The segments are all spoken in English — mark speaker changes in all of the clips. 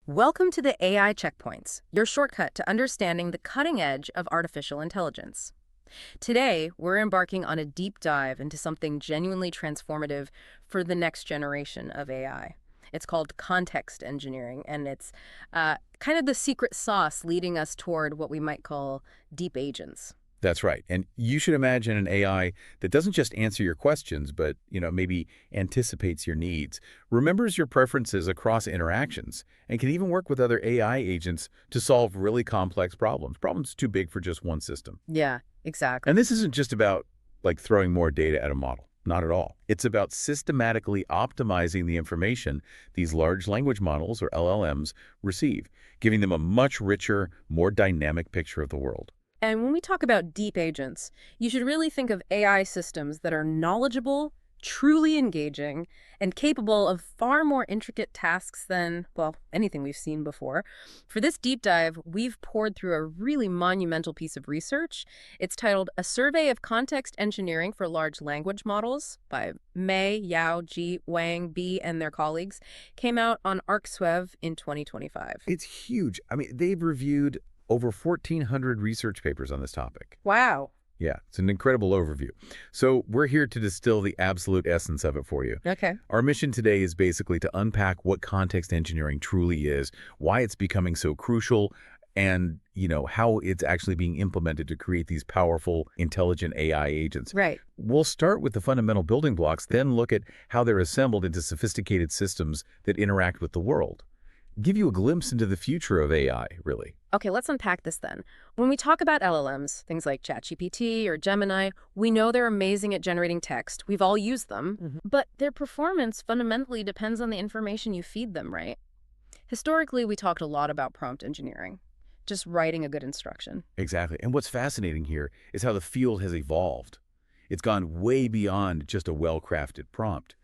Speaker 1: Welcome to the AI Checkpoints, your shortcut to understanding the cutting edge of artificial intelligence. Today, we're embarking on a deep dive into something genuinely transformative for the next generation of AI. It's called context engineering, and it's kind of the secret sauce leading us toward what we might call deep agents.
Speaker 2: That's right. And you should imagine an AI that doesn't just answer your questions, but, maybe anticipates your needs, remembers your preferences across interactions, and can even work with other AI agents to solve really complex problems too big for just one system.
Speaker 1: Yeah, exactly.
Speaker 2: And this isn't just about, like, throwing more data at a model. Not at all. It's about systematically optimizing the information these large language models, or LLMs, receive, giving them a much richer, more dynamic picture of the world.
Speaker 1: And when we talk about deep agents, you should really think of AI systems that are knowledgeable, truly engaging, and capable of far more intricate tasks than, well, anything we've seen before. For this deep dive, we've poured through a really monumental piece of research. It's titled A Survey of Context Engineering for Large Language Models by Mei, Yao, Ji, Wang, B, and their colleagues. Came out on ArcSwev in 2025.
Speaker 2: It's huge. I mean, they've reviewed over 1,400 research papers on this topic.
Speaker 1: Wow.
Speaker 2: Yeah, it's an incredible overview. So we're here to distill the absolute essence of it for you.
Speaker 1: Okay.
Speaker 2: Our mission today is basically to unpack what context engineering truly is, why it's becoming so crucial, and, how it's actually being implemented to create these powerful, intelligent AI agents.
Speaker 1: Right.
Speaker 2: We'll start with the fundamental building blocks, then look at how they're assembled into sophisticated systems that interact with the world. Give you a glimpse into the future of AI, really.
Speaker 1: Okay, let's unpack this then. When we talk about LLMs, things like ChatGPT or Gemini, we know they're amazing at generating text. We've all used them. But their performance fundamentally depends on the information you feed them, right? Historically, we talked a lot about prompt engineering, just writing a good instruction.
Speaker 2: Exactly. And what's fascinating here is how the field has evolved. It's gone way beyond just a well-crafted prompt.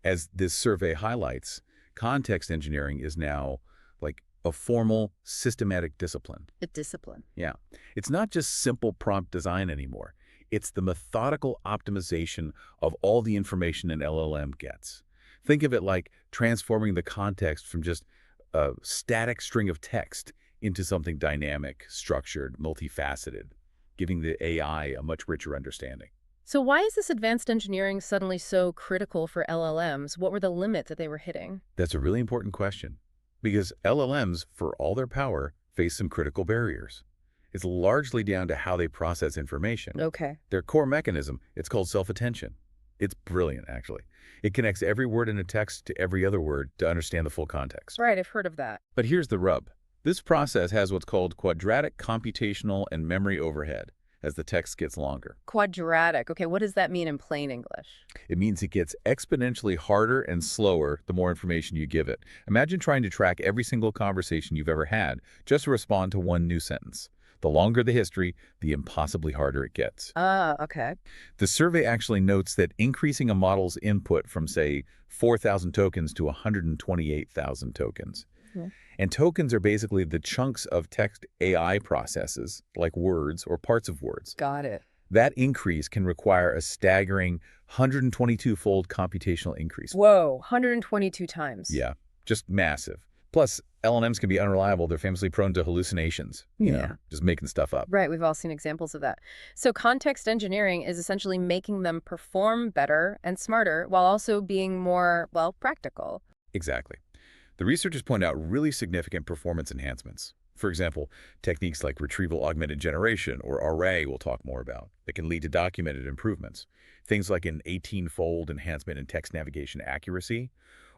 Speaker 2: As this survey highlights, context engineering is now like a formal, systematic discipline.
Speaker 1: A discipline.
Speaker 2: Yeah. It's not just simple prompt design anymore. It's the methodical optimization of all the information an LLM gets. Think of it like transforming the context from just a static string of text into something dynamic, structured, multifaceted, giving the AI a much richer understanding.
Speaker 1: So why is this advanced engineering suddenly so critical for LLMs? What were the limits that they were hitting?
Speaker 2: That's a really important question, because LLMs, for all their power, face some critical barriers. It's largely down to how they process information.
Speaker 1: Okay.
Speaker 2: Their core mechanism, it's called self-attention. It's brilliant, actually. It connects every word in a text to every other word to understand the full context.
Speaker 1: Right, I've heard of that.
Speaker 2: But here's the rub. This process has what's called quadratic computational and memory overhead as the text gets longer.
Speaker 1: Quadratic. Okay, what does that mean in plain English?
Speaker 2: It means it gets exponentially harder and slower the more information you give it. Imagine trying to track every single conversation you've ever had just to respond to one new sentence. The longer the history, the impossibly harder it gets.
Speaker 1: Okay.
Speaker 2: The survey actually notes that increasing a model's input from, say, 4,000 tokens to 128,000 tokens. And tokens are basically the chunks of text AI processes, like words or parts of words.
Speaker 1: Got it.
Speaker 2: That increase can require a staggering 122-fold computational increase.
Speaker 1: Whoa, 122 times.
Speaker 2: Yeah, just massive. Plus, LLMs can be unreliable. They're famously prone to hallucinations, just making stuff up.
Speaker 1: Right, we've all seen examples of that. So context engineering is essentially making them perform better and smarter while also being more, well, practical.
Speaker 2: Exactly. The researchers point out really significant performance enhancements. For example, techniques like Retrieval-Augmented Generation, or array we'll talk more about, that can lead to documented improvements. Things like an 18-fold enhancement in text navigation accuracy,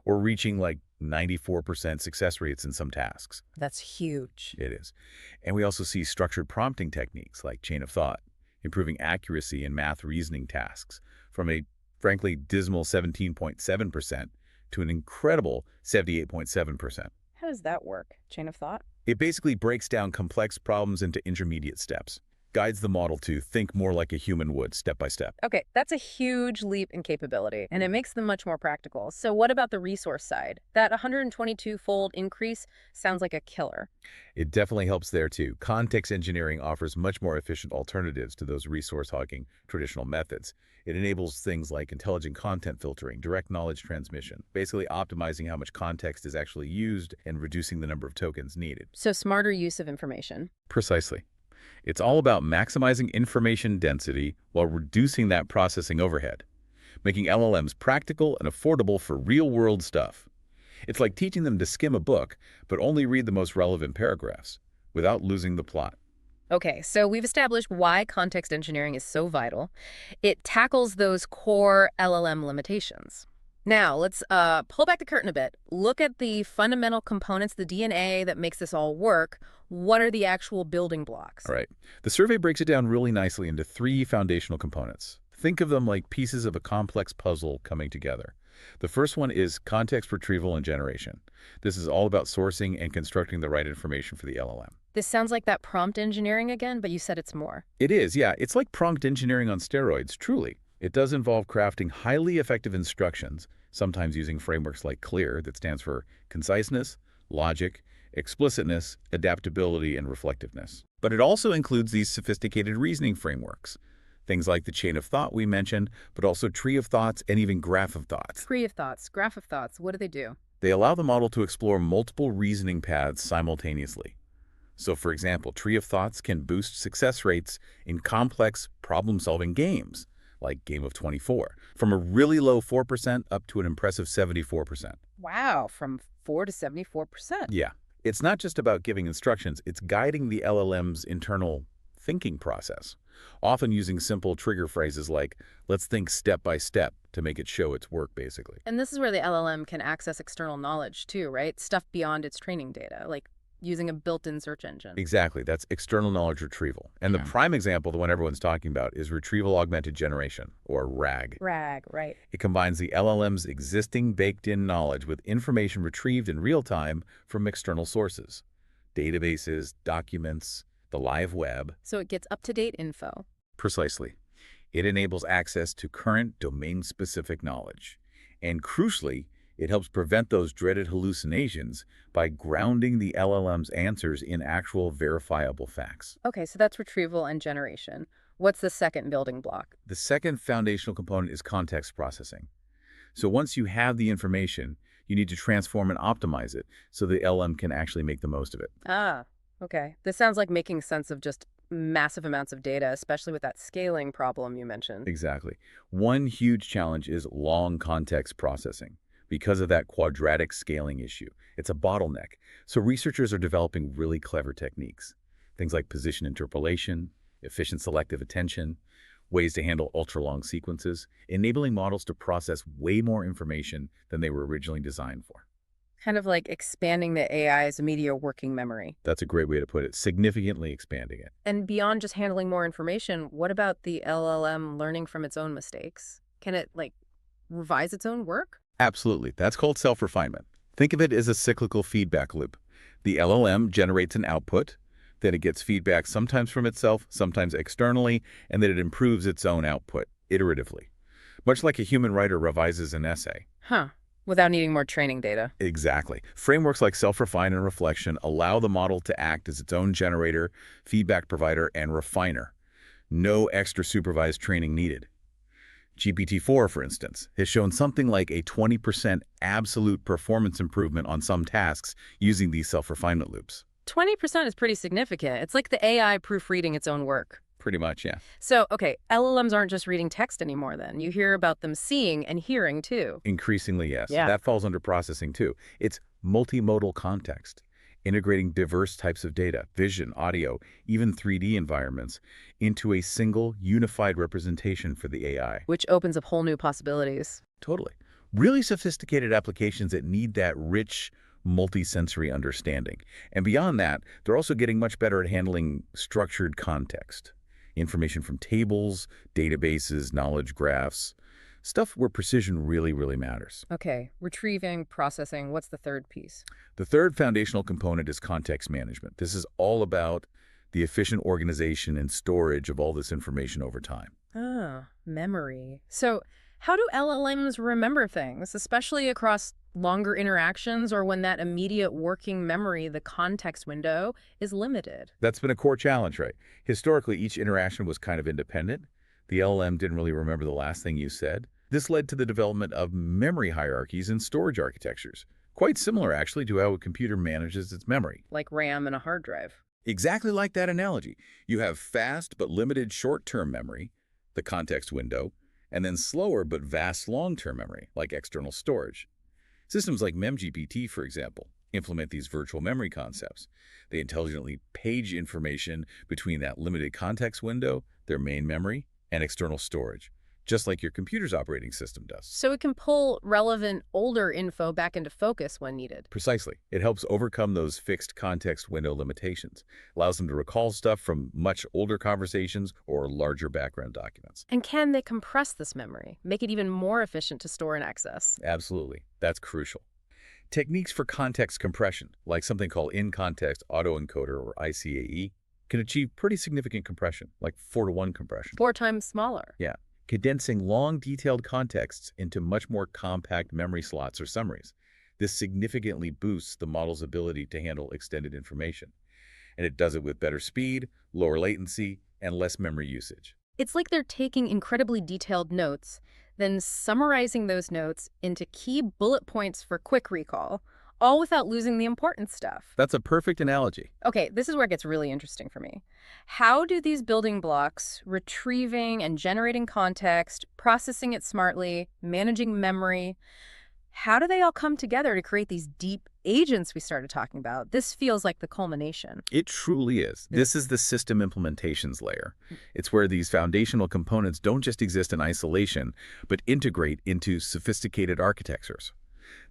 Speaker 2: or reaching like 94% success rates in some tasks.
Speaker 1: That's huge.
Speaker 2: It is. And we also see structured prompting techniques like chain of thought, improving accuracy in math reasoning tasks from a, frankly, dismal 17.7% to an incredible 78.7%.
Speaker 1: How does that work? Chain of thought?
Speaker 2: It basically breaks down complex problems into intermediate steps. guides the model to think more like a human would, step by step.
Speaker 1: Okay, that's a huge leap in capability, and it makes them much more practical. So what about the resource side? That 122-fold increase sounds like a killer.
Speaker 2: It definitely helps there too. Context engineering offers much more efficient alternatives to those resource-hogging traditional methods. It enables things like intelligent content filtering, direct knowledge transmission, basically optimizing how much context is actually used and reducing the number of tokens needed.
Speaker 1: So smarter use of information.
Speaker 2: Precisely. It's all about maximizing information density while reducing that processing overhead, making LLMs practical and affordable for real-world stuff. It's like teaching them to skim a book, but only read the most relevant paragraphs, without losing the plot.
Speaker 1: Okay, so we've established why context engineering is so vital. It tackles those core LLM limitations. Now, let's pull back the curtain a bit. Look at the fundamental components, the DNA that makes this all work. What are the actual building blocks?
Speaker 2: All right. The survey breaks it down really nicely into 3 foundational components. Think of them like pieces of a complex puzzle coming together. The first one is context retrieval and generation. This is all about sourcing and constructing the right information for the LLM.
Speaker 1: This sounds like that prompt engineering again, but you said it's more.
Speaker 2: It is, yeah. It's like prompt engineering on steroids, truly. It does involve crafting highly effective instructions, sometimes using frameworks like CLEAR, that stands for conciseness, logic, explicitness, adaptability, and reflectiveness. But it also includes these sophisticated reasoning frameworks, things like the chain of thought we mentioned, but also tree of thoughts and even graph of thoughts.
Speaker 1: Tree of thoughts, graph of thoughts, what do they do?
Speaker 2: They allow the model to explore multiple reasoning paths simultaneously. So, for example, tree of thoughts can boost success rates in complex problem-solving games, like Game of 24, from a really low 4% up to an impressive 74%.
Speaker 1: Wow, from 4 to 74%.
Speaker 2: Yeah. It's not just about giving instructions, it's guiding the LLM's internal thinking process, often using simple trigger phrases like, let's think step by step to make it show its work, basically.
Speaker 1: And this is where the LLM can access external knowledge too, right? Stuff beyond its training data, like using a built-in search engine.
Speaker 2: Exactly. That's external knowledge retrieval. And the prime example, the one everyone's talking about, is Retrieval-Augmented Generation, or RAG.
Speaker 1: RAG, right.
Speaker 2: It combines the LLM's existing baked-in knowledge with information retrieved in real time from external sources, databases, documents, the live web.
Speaker 1: So it gets up-to-date info.
Speaker 2: Precisely. It enables access to current domain-specific knowledge. And crucially, it helps prevent those dreaded hallucinations by grounding the LLM's answers in actual verifiable facts.
Speaker 1: Okay, so that's retrieval and generation. What's the second building block?
Speaker 2: The second foundational component is context processing. So once you have the information, you need to transform and optimize it so the LLM can actually make the most of it.
Speaker 1: Ah, okay. This sounds like making sense of just massive amounts of data, especially with that scaling problem you mentioned.
Speaker 2: Exactly. One huge challenge is long context processing. Because of that quadratic scaling issue, it's a bottleneck. So researchers are developing really clever techniques. Things like position interpolation, efficient selective attention, ways to handle ultra-long sequences, enabling models to process way more information than they were originally designed for.
Speaker 1: Kind of like expanding the AI's immediate working memory.
Speaker 2: That's a great way to put it, significantly expanding it.
Speaker 1: And beyond just handling more information, what about the LLM learning from its own mistakes? Can it, like, revise its own work?
Speaker 2: Absolutely. That's called self-refinement. Think of it as a cyclical feedback loop. The LLM generates an output, then it gets feedback sometimes from itself, sometimes externally, and then it improves its own output iteratively. Much like a human writer revises an essay.
Speaker 1: Huh. Without needing more training data.
Speaker 2: Exactly. Frameworks like self-refine and reflection allow the model to act as its own generator, feedback provider, and refiner. No extra supervised training needed. GPT-4, for instance, has shown something like a 20% absolute performance improvement on some tasks using these self-refinement loops.
Speaker 1: 20% is pretty significant. It's like the AI proofreading its own work.
Speaker 2: Pretty much, yeah.
Speaker 1: So, okay, LLMs aren't just reading text anymore then. You hear about them seeing and hearing too.
Speaker 2: Increasingly, yes.
Speaker 1: Yeah.
Speaker 2: That falls under processing too. It's multimodal context, integrating diverse types of data, vision, audio, even 3D environments, into a single, unified representation for the AI.
Speaker 1: Which opens up whole new possibilities.
Speaker 2: Totally. Really sophisticated applications that need that rich, multi-sensory understanding. And beyond that, they're also getting much better at handling structured context. Information from tables, databases, knowledge graphs, stuff where precision really, really matters.
Speaker 1: Okay, retrieving, processing, what's the third piece?
Speaker 2: The third foundational component is context management. This is all about the efficient organization and storage of all this information over time.
Speaker 1: Oh, memory. So how do LLMs remember things, especially across longer interactions or when that immediate working memory, the context window, is limited?
Speaker 2: That's been a core challenge, right? Historically, each interaction was kind of independent. The LLM didn't really remember the last thing you said. This led to the development of memory hierarchies and storage architectures. Quite similar, actually, to how a computer manages its memory.
Speaker 1: Like RAM and a hard drive.
Speaker 2: Exactly like that analogy. You have fast but limited short-term memory, the context window, and then slower but vast long-term memory, like external storage. Systems like MemGPT, for example, implement these virtual memory concepts. They intelligently page information between that limited context window, their main memory, and external storage, just like your computer's operating system does.
Speaker 1: So it can pull relevant older info back into focus when needed.
Speaker 2: Precisely. It helps overcome those fixed context window limitations, allows them to recall stuff from much older conversations or larger background documents.
Speaker 1: And can they compress this memory, make it even more efficient to store and access?
Speaker 2: Absolutely. That's crucial. Techniques for context compression, like something called in-context autoencoder or ICAE, can achieve pretty significant compression, like 4-to-1 compression.
Speaker 1: 4 times smaller.
Speaker 2: Yeah, condensing long, detailed contexts into much more compact memory slots or summaries. This significantly boosts the model's ability to handle extended information. And it does it with better speed, lower latency, and less memory usage.
Speaker 1: It's like they're taking incredibly detailed notes, then summarizing those notes into key bullet points for quick recall, all without losing the important stuff.
Speaker 2: That's a perfect analogy.
Speaker 1: Okay, this is where it gets really interesting for me. How do these building blocks, retrieving and generating context, processing it smartly, managing memory, how do they all come together to create these deep agents we started talking about? This feels like the culmination.
Speaker 2: It truly is. This is the system implementations layer. It's where these foundational components don't just exist in isolation, but integrate into sophisticated architectures.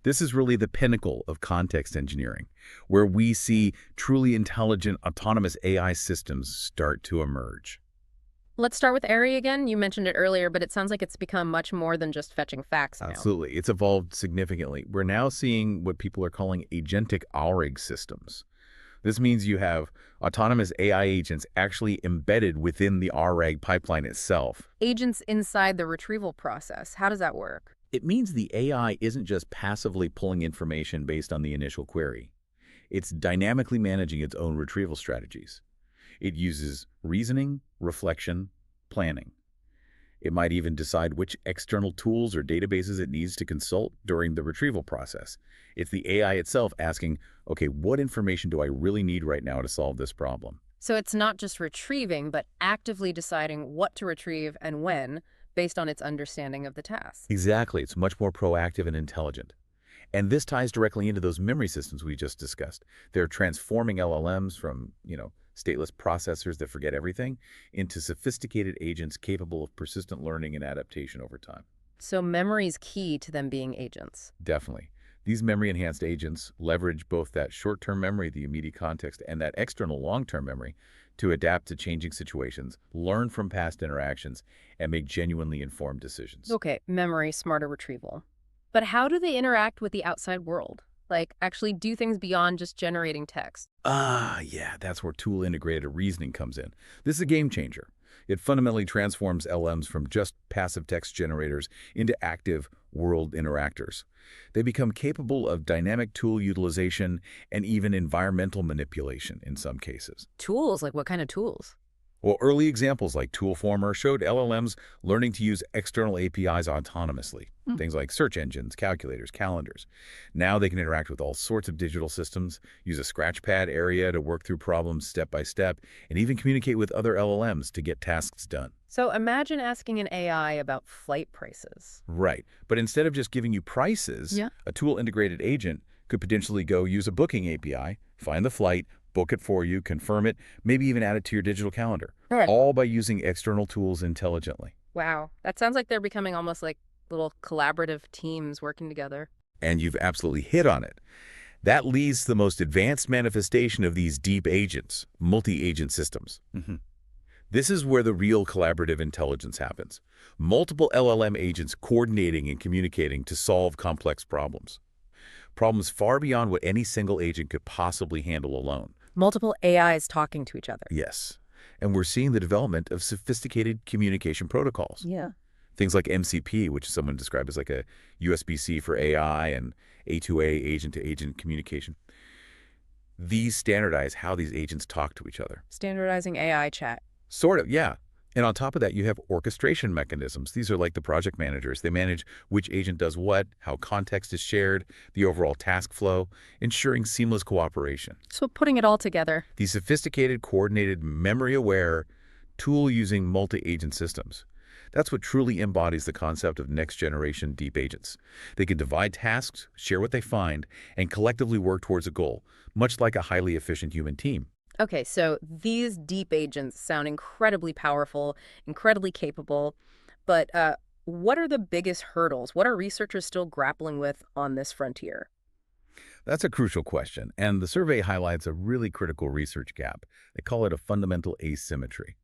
Speaker 2: This is really the pinnacle of context engineering, where we see truly intelligent, autonomous AI systems start to emerge.
Speaker 1: Let's start with Airy again. You mentioned it earlier, but it sounds like it's become much more than just fetching facts now.
Speaker 2: Absolutely. It's evolved significantly. We're now seeing what people are calling agentic ARIG systems. This means you have autonomous AI agents actually embedded within the RAG pipeline itself.
Speaker 1: Agents inside the retrieval process. How does that work?
Speaker 2: It means the AI isn't just passively pulling information based on the initial query. It's dynamically managing its own retrieval strategies. It uses reasoning, reflection, planning. It might even decide which external tools or databases it needs to consult during the retrieval process. It's the AI itself asking, okay, what information do I really need right now to solve this problem?
Speaker 1: So it's not just retrieving, but actively deciding what to retrieve and when, based on its understanding of the task.
Speaker 2: Exactly. It's much more proactive and intelligent. And this ties directly into those memory systems we just discussed. They're transforming LLMs from, stateless processors that forget everything into sophisticated agents capable of persistent learning and adaptation over time.
Speaker 1: So memory's key to them being agents.
Speaker 2: Definitely. These memory-enhanced agents leverage both that short-term memory, the immediate context, and that external long-term memory to adapt to changing situations, learn from past interactions, and make genuinely informed decisions.
Speaker 1: Okay, memory, smarter retrieval. But how do they interact with the outside world? Like, actually do things beyond just generating text?
Speaker 2: Yeah, that's where tool-integrated reasoning comes in. This is a game changer. It fundamentally transforms LMs from just passive text generators into active world interactors. They become capable of dynamic tool utilization and even environmental manipulation in some cases.
Speaker 1: Tools? Like what kind of tools?
Speaker 2: Well, early examples like Toolformer showed LLMs learning to use external APIs autonomously, things like search engines, calculators, calendars. Now they can interact with all sorts of digital systems, use a scratchpad area to work through problems step by step, and even communicate with other LLMs to get tasks done.
Speaker 1: So imagine asking an AI about flight prices.
Speaker 2: Right. But instead of just giving you prices, a tool-integrated agent could potentially go use a booking API, find the flight, book it for you, confirm it, maybe even add it to your digital calendar, all by using external tools intelligently.
Speaker 1: Wow. That sounds like they're becoming almost like little collaborative teams working together.
Speaker 2: And you've absolutely hit on it. That leads to the most advanced manifestation of these deep agents, multi-agent systems. This is where the real collaborative intelligence happens. Multiple LLM agents coordinating and communicating to solve complex problems. Problems far beyond what any single agent could possibly handle alone.
Speaker 1: Multiple AIs talking to each other.
Speaker 2: Yes. And we're seeing the development of sophisticated communication protocols.
Speaker 1: Yeah.
Speaker 2: Things like MCP, which someone described as like a USB-C for AI, and A2A, agent-to-agent communication. These standardize how these agents talk to each other.
Speaker 1: Standardizing AI chat.
Speaker 2: Sort of, yeah. And on top of that, you have orchestration mechanisms. These are like the project managers. They manage which agent does what, how context is shared, the overall task flow, ensuring seamless cooperation.
Speaker 1: So putting it all together.
Speaker 2: These sophisticated, coordinated, memory-aware, tool-using multi-agent systems. That's what truly embodies the concept of next-generation deep agents. They can divide tasks, share what they find, and collectively work towards a goal, much like a highly efficient human team.
Speaker 1: Okay, so these deep agents sound incredibly powerful, incredibly capable, but what are the biggest hurdles? What are researchers still grappling with on this frontier?
Speaker 2: That's a crucial question, and the survey highlights a really critical research gap. They call it a fundamental asymmetry.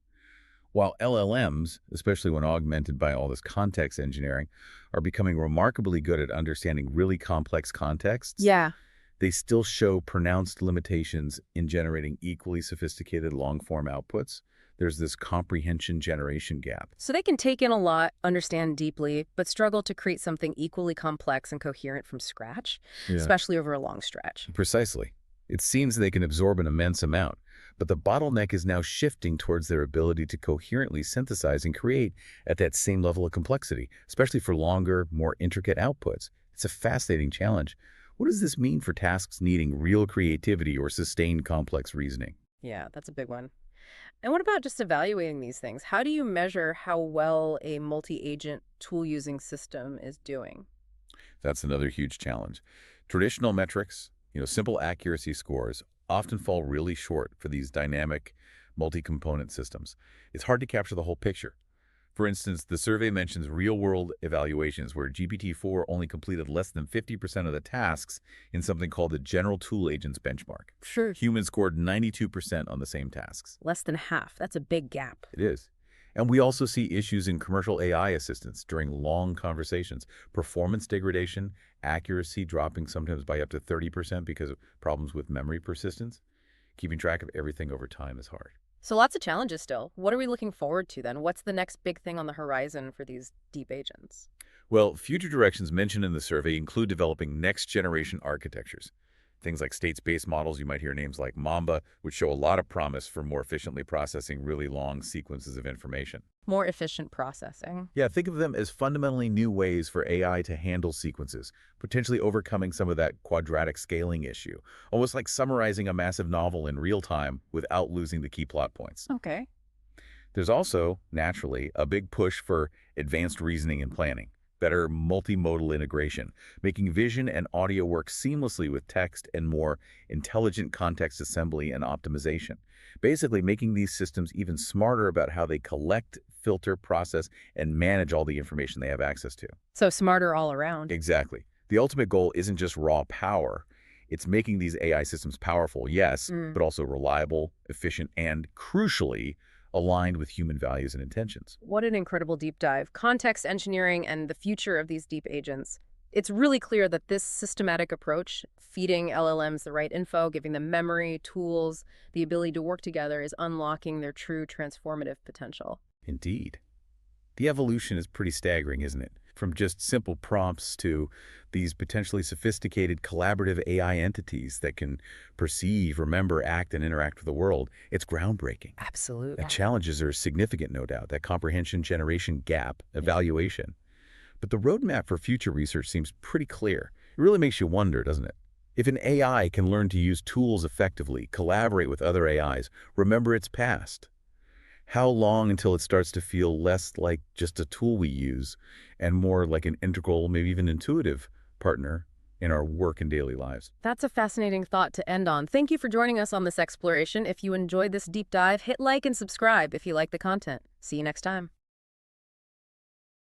Speaker 2: While LLMs, especially when augmented by all this context engineering, are becoming remarkably good at understanding really complex contexts,
Speaker 1: Yeah.
Speaker 2: they still show pronounced limitations in generating equally sophisticated long-form outputs. There's this comprehension generation gap.
Speaker 1: So they can take in a lot, understand deeply, but struggle to create something equally complex and coherent from scratch,
Speaker 2: Yeah.
Speaker 1: especially over a long stretch.
Speaker 2: Precisely. It seems they can absorb an immense amount, but the bottleneck is now shifting towards their ability to coherently synthesize and create at that same level of complexity, especially for longer, more intricate outputs. It's a fascinating challenge. What does this mean for tasks needing real creativity or sustained complex reasoning?
Speaker 1: Yeah, that's a big one. And what about just evaluating these things? How do you measure how well a multi-agent tool-using system is doing?
Speaker 2: That's another huge challenge. Traditional metrics, simple accuracy scores, often fall really short for these dynamic, multi-component systems. It's hard to capture the whole picture. For instance, the survey mentions real-world evaluations where GPT-4 only completed less than 50% of the tasks in something called the General Tool Agents benchmark.
Speaker 1: Sure.
Speaker 2: Humans scored 92% on the same tasks.
Speaker 1: Less than half. That's a big gap.
Speaker 2: It is. And we also see issues in commercial AI assistants during long conversations. Performance degradation, accuracy dropping sometimes by up to 30% because of problems with memory persistence. Keeping track of everything over time is hard.
Speaker 1: So lots of challenges still. What are we looking forward to then? What's the next big thing on the horizon for these deep agents?
Speaker 2: Well, future directions mentioned in the survey include developing next-generation architectures. Things like state-space models, you might hear names like Mamba, which show a lot of promise for more efficiently processing really long sequences of information.
Speaker 1: More efficient processing.
Speaker 2: Yeah, think of them as fundamentally new ways for AI to handle sequences, potentially overcoming some of that quadratic scaling issue, almost like summarizing a massive novel in real time without losing the key plot points.
Speaker 1: Okay.
Speaker 2: There's also, naturally, a big push for advanced reasoning and planning, better multimodal integration, making vision and audio work seamlessly with text and more intelligent context assembly and optimization. Basically, making these systems even smarter about how they collect, filter, process, and manage all the information they have access to.
Speaker 1: So smarter all around.
Speaker 2: Exactly. The ultimate goal isn't just raw power. It's making these AI systems powerful, yes, but also reliable, efficient, and crucially, aligned with human values and intentions.
Speaker 1: What an incredible deep dive. Context engineering and the future of these deep agents. It's really clear that this systematic approach, feeding LLMs the right info, giving them memory, tools, the ability to work together, is unlocking their true transformative potential.
Speaker 2: Indeed. The evolution is pretty staggering, isn't it? From just simple prompts to these potentially sophisticated collaborative AI entities that can perceive, remember, act, and interact with the world. It's groundbreaking.
Speaker 1: Absolutely.
Speaker 2: The challenges are significant, no doubt, that comprehension generation gap, evaluation. But the roadmap for future research seems pretty clear. It really makes you wonder, doesn't it? If an AI can learn to use tools effectively, collaborate with other AIs, remember its past, how long until it starts to feel less like just a tool we use and more like an integral, maybe even intuitive partner in our work and daily lives?
Speaker 1: That's a fascinating thought to end on. Thank you for joining us on this exploration. If you enjoyed this deep dive, hit like and subscribe if you like the content. See you next time.